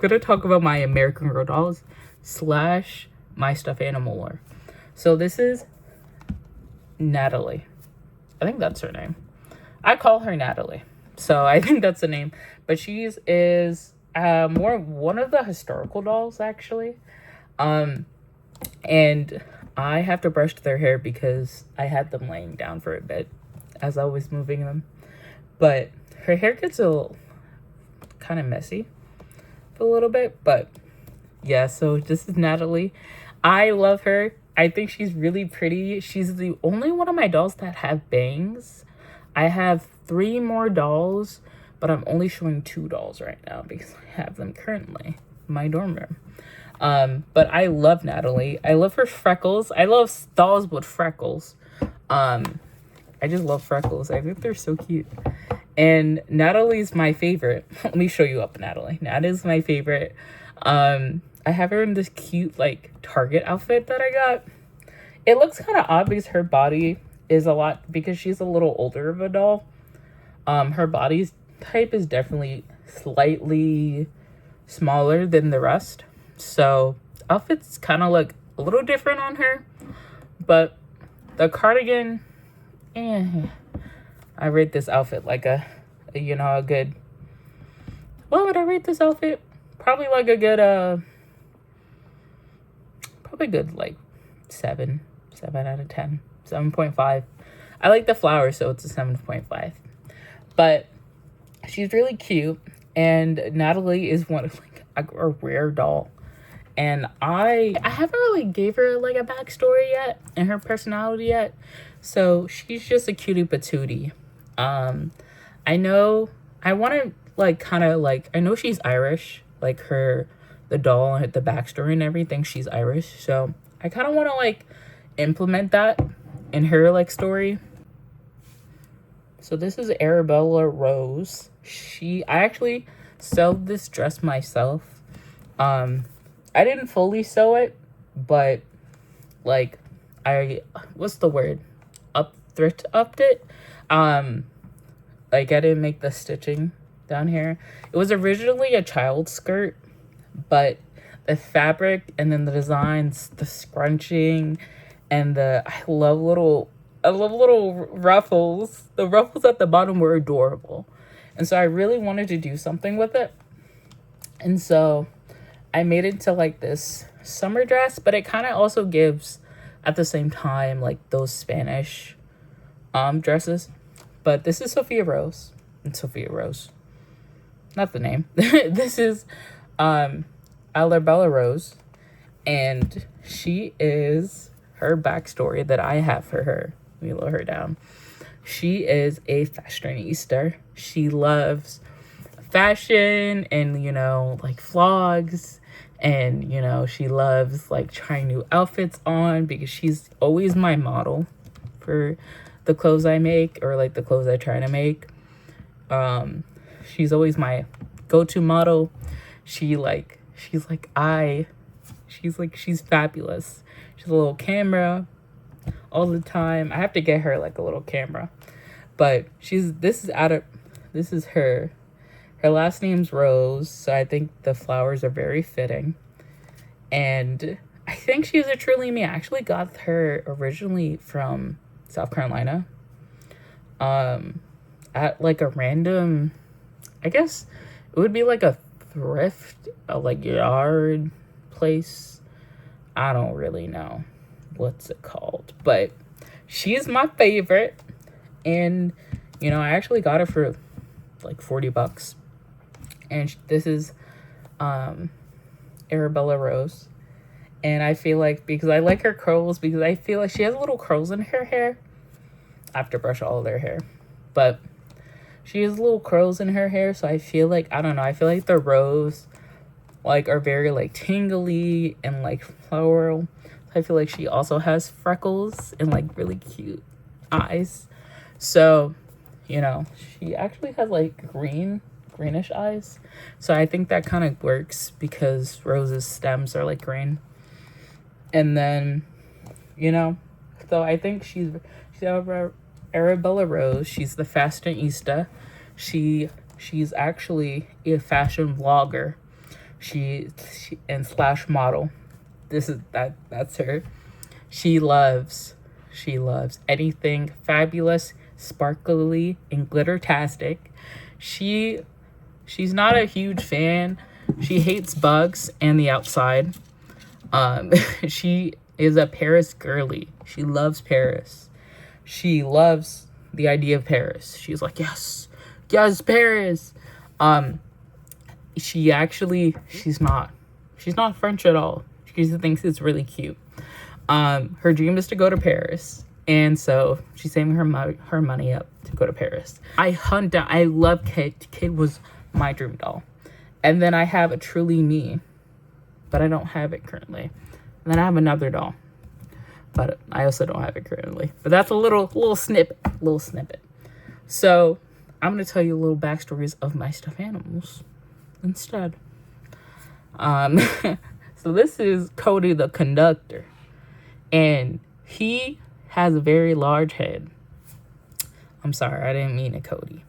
gonna talk about my American Girl dolls slash my stuffed animal lore. So this is Natalie. I think that's her name. I call her Natalie, so I think that's the name. But she is more one of the historical dolls, actually. And I have to brush their hair because I had them laying down for a bit as I was moving them. But her hair gets a little kind of messy for a little bit. But yeah, so this is Natalie. I love her. I think she's really pretty. She's the only one of my dolls that have bangs. I have 3 more dolls, but I'm only showing 2 dolls right now because I have them currently in my dorm room. But I love Natalie. I love her freckles. I love dolls with freckles. I just love freckles. I think they're so cute. And Natalie's my favorite. Let me show you up Natalie. Natalie's my favorite. I have her in this cute, like, Target outfit that I got. It looks kind of odd because her body is a lot, because she's a little older of a doll. Her body type is definitely slightly smaller than the rest. So, outfits kind of look a little different on her. But the cardigan, I rate this outfit like a good, what would I rate this outfit? Probably like a good, probably good like 7 out of 10, 7.5. I like the flowers, so it's a 7.5. But she's really cute, and Natalie is one of like a rare doll. And I haven't really gave her like a backstory yet and her personality yet. So she's just a cutie patootie. I know I want to like kind of like, I know she's Irish, like the doll and the backstory and everything, she's Irish. So I kind of want to like implement that in her like story. So this is Arabella Rose. I actually sewed this dress myself. I didn't fully sew it, but like what's the word? Thrift upped it. Like I didn't make the stitching down here. It was originally a child skirt, but the fabric and then the designs, the scrunching, and I love little ruffles. The ruffles at the bottom were adorable. And so I really wanted to do something with it. And so I made it into like this summer dress, but it kind of also gives at the same time like those Spanish dresses. But this is Sophia Rose. And Sophia Rose. Not the name. This is Arabella Rose. And she is her backstory that I have for her. Let me lower her down. She is a fashionista. She loves fashion and, like vlogs. And, she loves like trying new outfits on because she's always my model for the clothes I make, or like the clothes I try to make. She's always my go-to model. She's fabulous. She's a little camera all the time. I have to get her like a little camera. But this is her last name's Rose, so I think the flowers are very fitting. And I think she's a truly me. I actually got her originally from South Carolina. At like a random, I guess it would be like a thrift, like yard place. I don't really know what's it called, but she's my favorite. And I actually got her for like $40. And this is Arabella Rose. And I feel like, because I like her curls, because I feel like she has little curls in her hair. I have to brush all of their hair, but she has little curls in her hair. So I feel like, I don't know, I feel like the rose like are very like tingly and like floral. I feel like she also has freckles and like really cute eyes. So, she actually has like greenish eyes. So I think that kind of works because Rose's stems are like green. And then, so I think she's Arabella Rose. She's the fashionista. She's actually a fashion vlogger. she and slash model. That's her. She loves anything fabulous, sparkly, and glittertastic. She she's not a huge fan. She hates bugs and the outside. She is a Paris girly. She loves Paris. She loves the idea of Paris. She's like, yes, yes, Paris. She's not French at all. She thinks it's really cute. Her dream is to go to Paris, and so she's saving her money up to go to Paris. I love Kid. Kid was my dream doll. And then I have a Truly Me, but I don't have it currently. And then I have another doll, but I also don't have it currently. But that's a little snippet. So I'm going to tell you little backstories of my stuffed animals instead. So this is Cody the conductor, and he has a very large head. I'm sorry, I didn't mean it, Cody.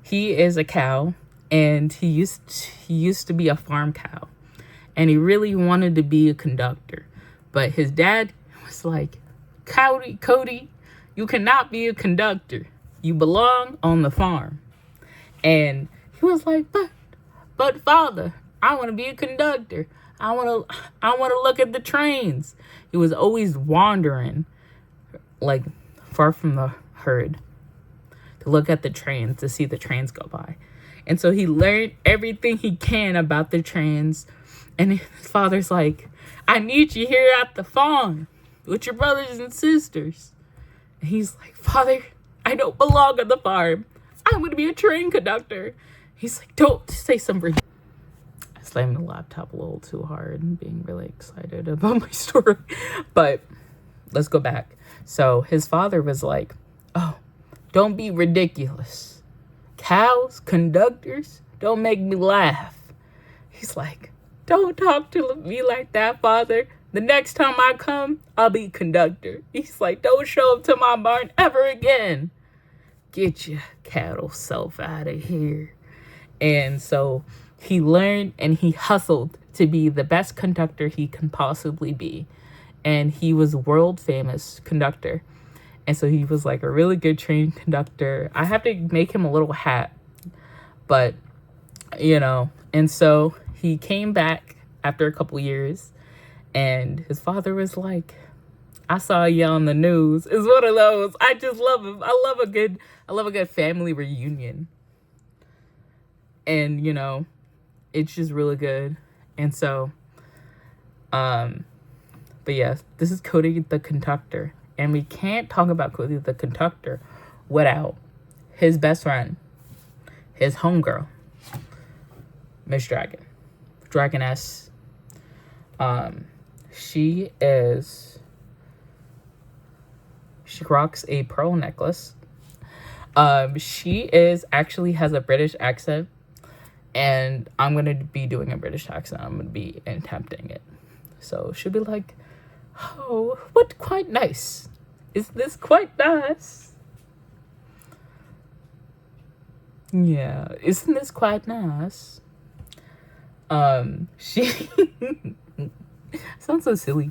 He is a cow, and he used to be a farm cow, and he really wanted to be a conductor, but his dad was like, Cody, you cannot be a conductor. You belong on the farm. And he was like, but father, I want to be a conductor. I want to look at the trains. He was always wandering, like, far from the herd to look at the trains, to see the trains go by. And so he learned everything he can about the trains. And his father's like, I need you here at the farm with your brothers and sisters. And he's like, Father, I don't belong on the farm. I'm going to be a train conductor. He's like, don't say something. I slammed the laptop a little too hard and being really excited about my story. But let's go back. So his father was like, oh, don't be ridiculous. Cows, conductors, don't make me laugh. He's like, don't talk to me like that, Father. The next time I come, I'll be conductor. He's like, don't show up to my barn ever again. Get your cattle self out of here. And so he learned and he hustled to be the best conductor he can possibly be. And he was a world famous conductor. And so he was like a really good train conductor. I have to make him a little hat. But, and so he came back after a couple years. And his father was like, I saw you on the news. It's one of those. I just love him. I love a good family reunion. And, it's just really good. And so, but yes, this is Cody the conductor. And we can't talk about Cody the conductor without his best friend, his homegirl, Miss Dragoness. She rocks a pearl necklace. She actually has a British accent, and I'm going to be doing a British accent. I'm going to be attempting it. So she'll be like, oh, what quite nice. Is this quite nice? Yeah, isn't this quite nice? She sounds so silly,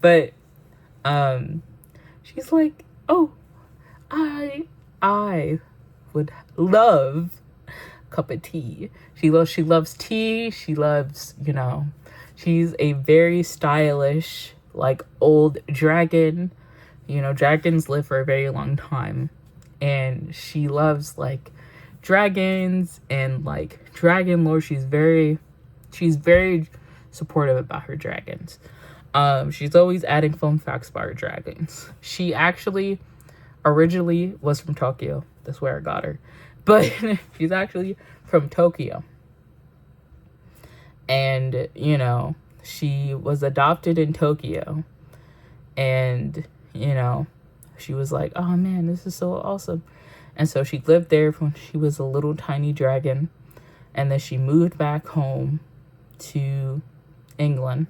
but she's like, oh, I would love a cup of tea. She loves tea. She loves, she's a very stylish, like, old dragon. Dragons live for a very long time, and she loves, like, dragons and, like, dragon lore. She's very supportive about her dragons. She's always adding fun facts about her dragons. She actually originally was from Tokyo. That's where I got her. But she's actually from Tokyo. And, she was adopted in Tokyo. And, she was like, oh man, this is so awesome. And so she lived there when she was a little tiny dragon. And then she moved back home to England,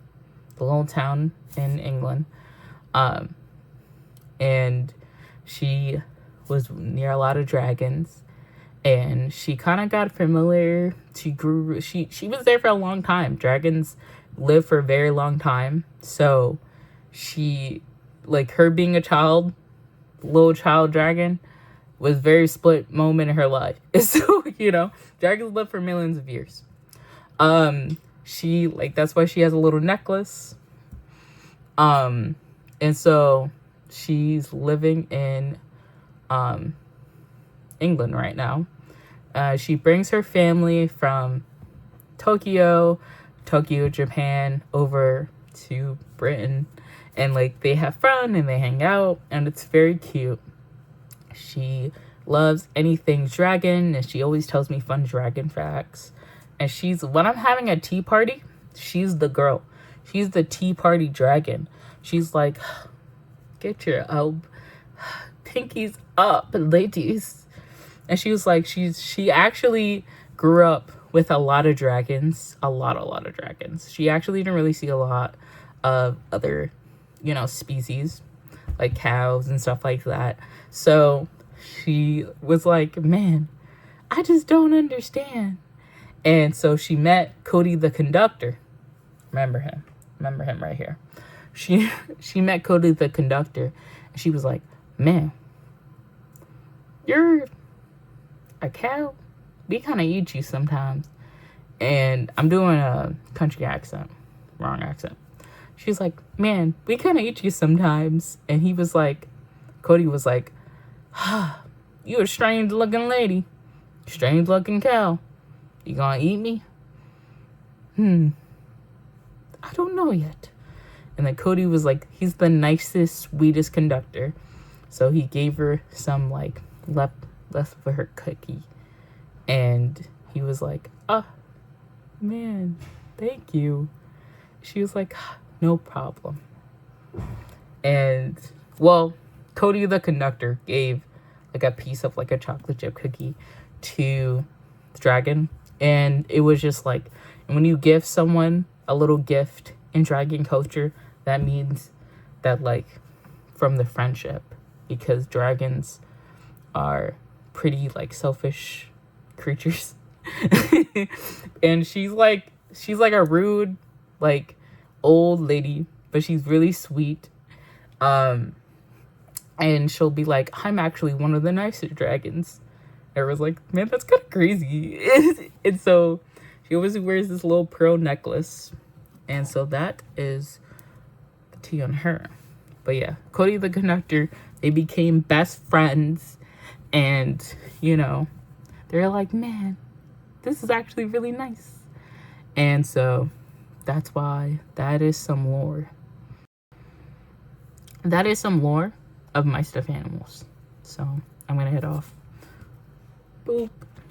the little town in England. And she was near a lot of dragons. and she kind of got familiar. She was there for a long time. Dragons live for a very long time. So she, like, her being a child, little child dragon, was very split moment in her life. So, dragons live for millions of years. She, like, that's why she has a little necklace. And so she's living in England right now. She brings her family from Tokyo, Japan, over to Britain, and like they have fun and they hang out, and it's very cute. She loves anything dragon, and she always tells me fun dragon facts. And when I'm having a tea party, she's the girl. She's the tea party dragon. She's like, get your pinkies up, ladies. And she was like, she actually grew up with a lot of dragons, a lot of dragons. She actually didn't really see a lot of other, species like cows and stuff like that. So she was like, man, I just don't understand. And so she met Cody the conductor. Remember him right here. She met Cody the conductor, and she was like, man, you're a cow? We kind of eat you sometimes. And I'm doing a country accent. Wrong accent. She's like, man, we kind of eat you sometimes. And he was like, Cody was like, you a strange looking lady. Strange looking cow. You gonna eat me? I don't know yet. And then Cody was like, he's the nicest, sweetest conductor. So he gave her some, like, left of her cookie. And he was like, man, thank you. She was like, no problem. And, well, Cody the conductor gave, like, a piece of, like, a chocolate chip cookie to the dragon. And it was just like, when you give someone a little gift in dragon culture, that means that, like, from the friendship, because dragons are pretty, like, selfish creatures. And she's like a rude, like, old lady, but she's really sweet. And she'll be like, I'm actually one of the nicest dragons. And I was like, man, that's kind of crazy. And so she always wears this little pearl necklace. And so that is the tea on her. But yeah, Cody the conductor, they became best friends. And, they're like, man, this is actually really nice. And so that's why that is some lore. That is some lore of my stuffed animals. So I'm going to head off. Boop.